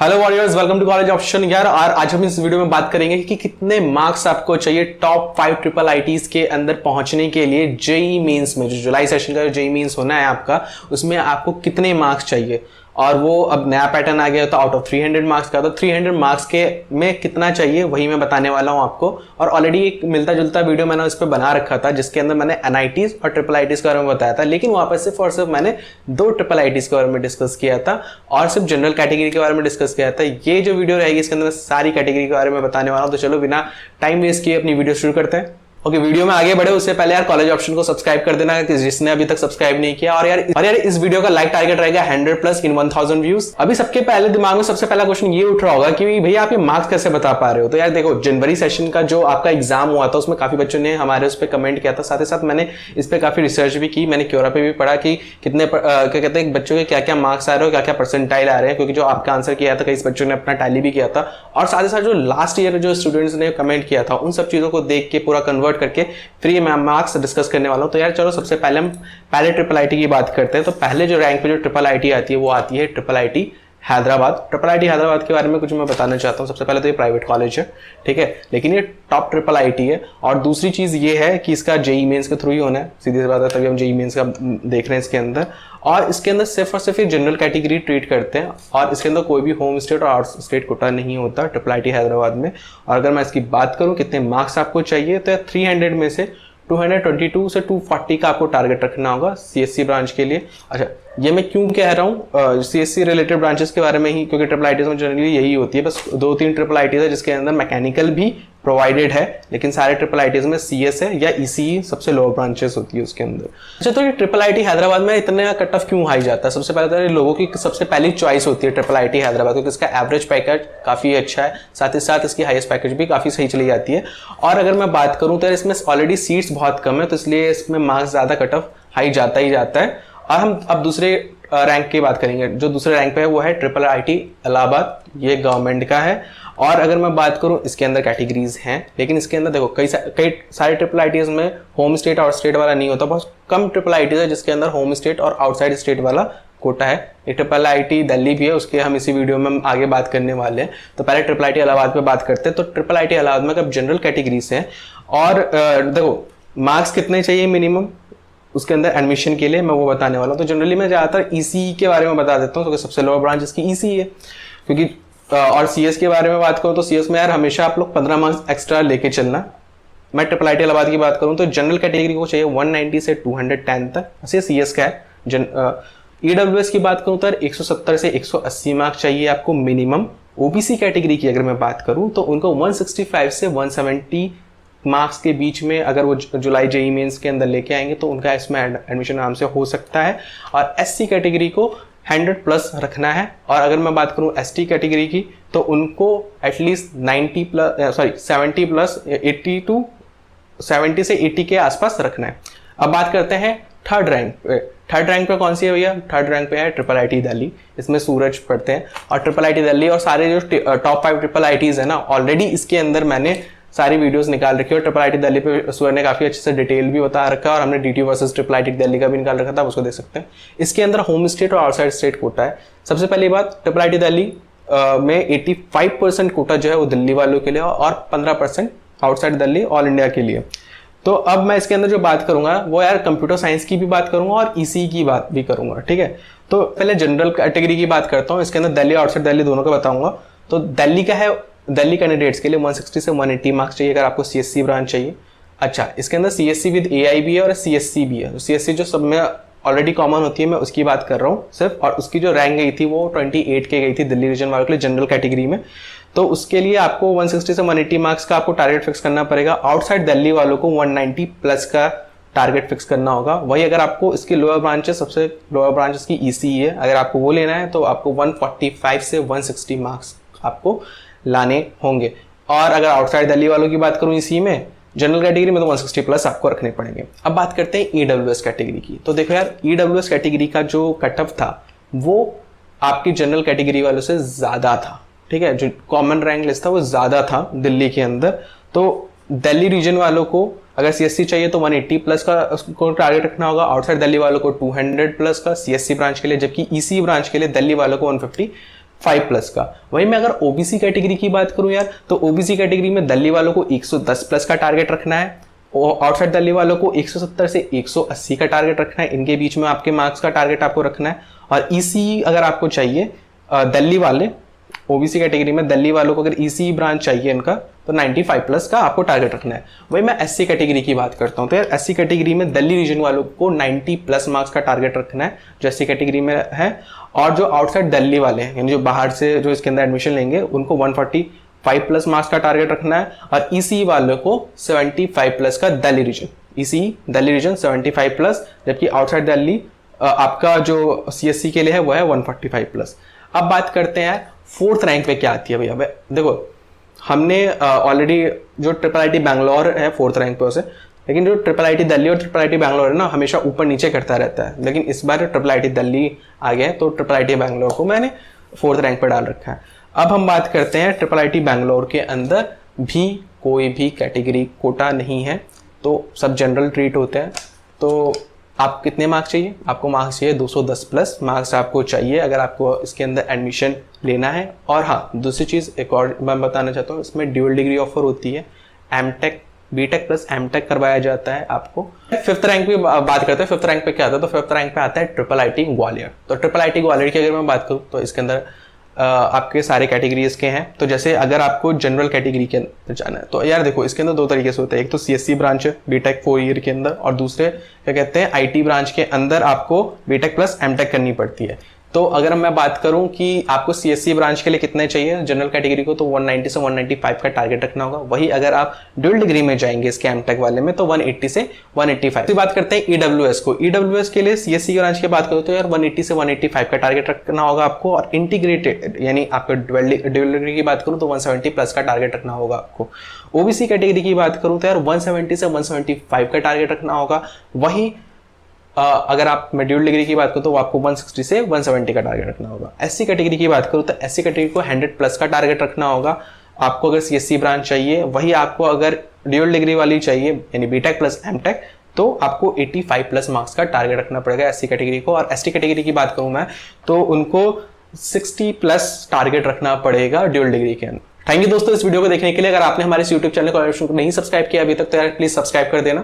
Hello warriors, welcome to college option यार। और आज हम इस वीडियो में बात करेंगे कि कितने मार्क्स आपको चाहिए टॉप 5 ट्रिपल आईटीज के अंदर पहुंचने के लिए। जेई मेंस में जो जुलाई सेशन का जेई मेंस होना है आपका, उसमें आपको कितने मार्क्स चाहिए। और वो अब नया पैटर्न आ गया, तो आउट ऑफ 300 मार्क्स का, तो 300 मार्क्स के में कितना चाहिए वही मैं बताने वाला हूं आपको। और ऑलरेडी एक मिलता जुलता वीडियो मैंने उस पर बना रखा था, जिसके अंदर मैंने एनआईटीज और ट्रिपल आईटीज के बारे में बताया था, लेकिन वहां पर सिर्फ और सिर्फ मैंने 2 ट्रिपल आईटीज के बारे में डिस्कस किया था और सिर्फ जनरल कैटेगरी के बारे में डिस्कस किया था। ये जो वीडियो रहेगी इसके अंदर मैं सारी कैटेगरी के बारे में बताने वाला हूं। तो चलो बिना टाइम वेस्ट किए अपनी वीडियो शुरू करते हैं। ओके, वीडियो में आगे बढ़े उससे पहले यार कॉलेज ऑप्शन को सब्सक्राइब कर देना जिसने अभी तक सब्सक्राइब नहीं किया। और यार इस वीडियो का लाइक टारगेट रहेगा 100+ इन 1000 व्यूज। अभी सबके पहले दिमाग में सबसे पहला क्वेश्चन ये उठ रहा होगा कि भैया आप ये मार्क्स कैसे बता पा रहे हो। तो यार देखो, जनवरी सेशन का जो आपका एग्जाम हुआ था उसमें काफी बच्चों ने हमारे उस पर कमेंट किया था। साथ ही साथ मैंने इस पर काफी रिसर्च भी की, मैंने क्योरा पे भी पढ़ा कि कितने क्या कहते हैं बच्चों के क्या क्या मार्क्स आ रहे हो, क्या क्या परसेंटाइल आ रहे हैं, क्योंकि जो आपका आंसर किया था कई बच्चों ने अपना टैली भी किया था। और साथ ही साथ जो लास्ट ईयर जो स्टूडेंट्स ने कमेंट किया था उन सब चीजों को देख के पूरा कन्वर्ट करके फिर ये मैं मार्क्स डिस्कस करने वाला हूं। तो यार चलो सबसे पहले हम ट्रिपल आईटी की बात करते हैं। तो पहले जो रैंक पे जो ट्रिपल आईटी आती है वो आती है triple IT Hyderabad. Triple IT Hyderabad के बारे में कुछ मैं बताना चाहता हूँ। सबसे पहले तो ये प्राइवेट कॉलेज है, ठीक है, लेकिन ये टॉप ट्रिपल आईटी है। और दूसरी चीज ये है कि इसका जेई मेंस के थ्रू ही होना है, सीधी सी बात है, तभी हम जेई मेंस का देख रहे हैं इसके अंदर। और इसके अंदर सिर्फ और सिर्फ जनरल कैटेगरी ट्रीट करते हैं और इसके अंदर कोई भी होम स्टेट और आउट स्टेट कोटा नहीं होता ट्रिपल आईटी हैदराबाद में। और अगर मैं इसकी बात करूँ कितने मार्क्स आपको चाहिए, तो 300 में से 222 से 240 का आपको टारगेट रखना होगा सीएससी ब्रांच के लिए। अच्छा, ये मैं क्यों कह रहा हूँ सीएससी रिलेटेड ब्रांचेस के बारे में ही, क्योंकि ट्रिपल आईटीज में जनरली यही होती है। बस 2-3 ट्रिपल आईटीज है जिसके अंदर मैकेनिकल भी प्रोवाइडेड है, लेकिन सारे ट्रिपल आईटीज में सीएस है या ईसीई सबसे लोअर ब्रांचेस होती है उसके अंदर। अच्छा, तो ये ट्रिपल आईटी हैदराबाद में इतने कट ऑफ क्यों हाई जाता है? सबसे पहले तो लोगों की सबसे पहली चॉइस होती है ट्रिपल आईटी हैदराबाद, क्योंकि इसका एवरेज पैकेज काफी अच्छा है, साथ ही साथ इसकी हाईएस्ट पैकेज भी काफी सही चली जाती है। और अगर मैं बात करूं तो इसमें ऑलरेडी सीट्स बहुत कम है, तो इसलिए इसमें मार्क्स ज्यादा कट ऑफ हाई जाता ही जाता है। और हम अब दूसरे रैंक की बात करेंगे। जो दूसरे रैंक पे है वो है ट्रिपल आईटी इलाहाबाद, ये गवर्नमेंट का है। और अगर मैं बात करूं इसके अंदर कैटेगरीज हैं, लेकिन इसके अंदर देखो कई सारे ट्रिपल आईटीज में होम स्टेट और स्टेट वाला नहीं होता। बहुत कम ट्रिपल आईटीज है जिसके अंदर होम स्टेट और आउटसाइड स्टेट वाला कोटा है। एक ट्रिपल आईटी दिल्ली भी है, उसके हम इसी वीडियो में हम आगे बात करने वाले हैं। तो पहले ट्रिपल आईटी इलाहाबाद पे बात करते हैं। तो ट्रिपल आईटी इलाहाबाद में अब जनरल कैटेगरीज हैं और देखो मार्क्स कितने चाहिए मिनिमम उसके अंदर एडमिशन के लिए, मैं वो बताने वाला हूँ। तो जनरली मैं ज्यादातर ईसीई के बारे में बता देता हूँ, क्योंकि सबसे लोअर ब्रांच इसकी ईसीई है। क्योंकि और सीएस के बारे में बात करूँ तो सीएस में यार हमेशा आप लोग 15 मार्क्स एक्स्ट्रा लेके चलना। मैं ट्रिपल आईटी इलाहाबाद की बात करूँ तो जनरल कैटेगरी को चाहिए 190 से 210 तक, ऐसे सीएस का है। ईडब्ल्यूएस की बात करूँ तो 170 से 180 मार्क्स चाहिए आपको मिनिमम। ओबीसी कैटेगरी की अगर मैं बात करूँ तो उनको 165 से 170 मार्क्स के बीच में अगर वो जुलाई जेई मेंस के अंदर लेके आएंगे तो उनका इसमें एडमिशन आराम से हो सकता है। और एससी कैटेगरी को 100+ रखना है। और अगर मैं बात करूं एसटी कैटेगरी की तो उनको एटलीस्ट 70+ 80 टू 70 से 80 के आसपास रखना है। अब बात करते हैं थर्ड रैंक पे। थर्ड रैंक पे कौन सी है भैया? थर्ड रैंक पे है ट्रिपल आईटी दिल्ली, इसमें सूरज पढ़ते हैं। और ट्रिपल आईटी दिल्ली और सारे जो टॉप 5 ट्रिपल आईटीज है ना, ऑलरेडी इसके अंदर मैंने सारी वीडियोस निकाल रखी है। और ट्रिपल आईटी दिल्ली पे सूरज ने काफी अच्छे से डिटेल भी बता रखा है और हमने DT versus triple IT Delhi का भी निकाल रखा था, उसको देख सकते हैं। इसके अंदर होम स्टेट और आउटसाइड स्टेट कोटा है। सबसे पहली बात, ट्रिपल आईटी दिल्ली में 85% कोटा जो है वो दिल्ली वालों के लिए और 15% आउटसाइड दिल्ली ऑल इंडिया के लिए। तो अब मैं इसके अंदर जो बात करूंगा वो यार कंप्यूटर साइंस की भी बात करूंगा और ईसी की बात भी करूंगा, ठीक है। तो पहले जनरल कैटेगरी की बात करता हूँ। इसके अंदर दिल्ली और आउटसाइड दिल्ली दोनों का बताऊंगा। तो दिल्ली का है, दिल्ली कैंडिडेट्स के लिए 160 से 180 मार्क्स चाहिए अगर आपको सीएससी ब्रांच चाहिए। अच्छा, इसके अंदर सीएससी विद एआई भी है और सीएससी भी है। सीएससी जो सब में ऑलरेडी कॉमन होती है, मैं उसकी बात कर रहा हूँ सिर्फ। और उसकी जो रैंक गई थी वो 28 के गई थी दिल्ली रीजन वालों के लिए जनरल कैटेगरी में। तो उसके लिए आपको 160 से 180 मार्क्स का आपको टारगेट फिक्स करना पड़ेगा। आउटसाइड दिल्ली वालों को 190+ का टारगेट फिक्स करना होगा। वही अगर आपको इसकी लोअर ब्रांचेस, सबसे लोअर ब्रांच इसकी ईसीई है, अगर आपको वो लेना है तो आपको 145 से 160 मार्क्स आपको लाने होंगे। और अगर आउटसाइड दिल्ली वालों की बात करूं इसी में जनरल कैटेगरी में तो 160+ आपको रखने पड़ेंगे। अब बात करते हैं ईडब्ल्यूएस कैटेगरी की। तो देखो यार, ईडब्ल्यूएस कैटेगरी का जो कट ऑफ था वो आपकी जनरल कैटेगरी वालों से ज्यादा था, ठीक है। जो कॉमन रैंक लिस्ट था वो ज्यादा था दिल्ली के अंदर। तो दिल्ली रीजन वालों को अगर सीएससी चाहिए तो 180+ का उसको टारगेट रखना होगा। आउटसाइड दिल्ली वालों को 200+ का सीएससी ब्रांच के लिए, जबकि ईसी ब्रांच के लिए दिल्ली वालों को 150 5 प्लस का। वहीं मैं अगर ओबीसी कैटेगरी की बात करूं यार, तो ओबीसी कैटेगरी में दिल्ली वालों को 110 प्लस का टारगेट रखना है और आउटसाइड दिल्ली वालों को 170 से 180 का टारगेट रखना है। इनके बीच में आपके मार्क्स का टारगेट आपको रखना है। और ईसी अगर आपको चाहिए, दिल्ली वाले ओबीसी कैटेगरी में दिल्ली वालों को अगर ईसी ब्रांच चाहिए इनका, तो 95 प्लस का आपको टारगेट रखना है। वही मैं एससी कैटेगरी की बात करता हूं, तो यार एससी कैटेगरी में दिल्ली रीजन वालों को 90 प्लस मार्क्स का टारगेट रखना है जो एससी कैटेगरी में है। और जो आउटसाइड दिल्ली वाले हैं, यानी जो बाहर से जो इसके अंदर एडमिशन लेंगे, उनको 145 प्लस मार्क्स का टारगेट रखना है। और ईसी वालों को 75 प्लस का Delhi region, EC Delhi region 75 plus, जबकि आउटसाइड दिल्ली आपका जो सीएससी के लिए है वो है 145 प्लस। अब बात करते हैं 4th रैंक पे क्या आती है भैया। देखो हमने ऑलरेडी जो ट्रिपल आईटी बैंगलोर है 4th रैंक पे उसे, लेकिन जो ट्रिपल आईटी दिल्ली और ट्रिपल आईटी बैंगलोर है ना, हमेशा ऊपर नीचे करता रहता है। लेकिन इस बार ट्रिपल आईटी दिल्ली आ गया है, तो ट्रिपल आईटी बैंगलोर को मैंने 4th रैंक पर डाल रखा है। अब हम बात करते हैं ट्रिपल आईटी बैंगलोर के अंदर भी कोई भी कैटेगरी कोटा नहीं है, तो सब जनरल ट्रीट होते हैं। तो आप कितने मार्क्स चाहिए? आपको मार्क्स चाहिए 210 प्लस मार्क्स आपको चाहिए अगर आपको इसके अंदर एडमिशन लेना है। और हाँ, दूसरी चीज़ एक और मैं बताना चाहता हूँ, इसमें ड्यूअल डिग्री ऑफर होती है। एमटेक, बीटेक प्लस एमटेक करवाया जाता है आपको। 5th रैंक पे बात करते हैं। 5th रैंक पे क्या आता है? तो 5th रैंक पे आता है ट्रिपल आईटी ग्वालियर। तो ट्रिपल आईटी ग्वालियर की अगर मैं बात करूँ तो इसके अंदर आपके सारे कैटेगरीज के हैं। तो जैसे अगर आपको जनरल कैटेगरी के अंदर जाना है, तो यार देखो इसके अंदर 2 तरीके से होता है। एक तो सीएससी ब्रांच है बीटेक 4 ईयर के अंदर, और दूसरे क्या कहते हैं आईटी ब्रांच के अंदर आपको बीटेक प्लस एमटेक करनी पड़ती है। तो अगर मैं बात करूं कि आपको सीएससी ब्रांच के लिए कितने चाहिए जनरल कैटेगरी को, तो 190 से 195 का टारगेट रखना होगा। वही अगर आप ड्यूल डिग्री में जाएंगे इसके एमटेक वाले में, तो 180 से 185। बात करते हैं ईडब्ल्यूएस को। ईडब्ल्यूएस के लिए सीएससी ब्रांच की बात करो तो यार 180 से 185 का टारगेट रखना होगा आपको। और इंटीग्रेटेड यानी आपका ड्यूल डिग्री की बात करूं तो 170 प्लस का टारगेट रखना होगा आपको। ओबीसी कैटेगरी की बात करूं तो यार 170 से 175 का टारगेट रखना होगा। वही अगर आप ड्यूल डिग्री की बात करो तो आपको 160 से 170 का टारगेट रखना होगा। एससी कैटेगरी की बात करूं तो एससी कैटेगरी को 100 प्लस का टारगेट रखना होगा आपको अगर सीएससी ब्रांच चाहिए। वही आपको अगर ड्यूल डिग्री वाली चाहिए यानी बीटेक प्लस एमटेक, तो आपको 85 प्लस मार्क्स का टारगेट रखना पड़ेगा एससी कैटेगरी को। और एसटी कैटेगरी की बात करूं मैं तो उनको 60 प्लस टारगेट रखना पड़ेगा ड्यूल डिग्री के अंदर। थैंक यू दोस्तों इस वीडियो को देखने के लिए। अगर आपने हमारे YouTube चैनल को नहीं सब्सक्राइब किया अभी तक, तो यार प्लीज सब्सक्राइब कर देना।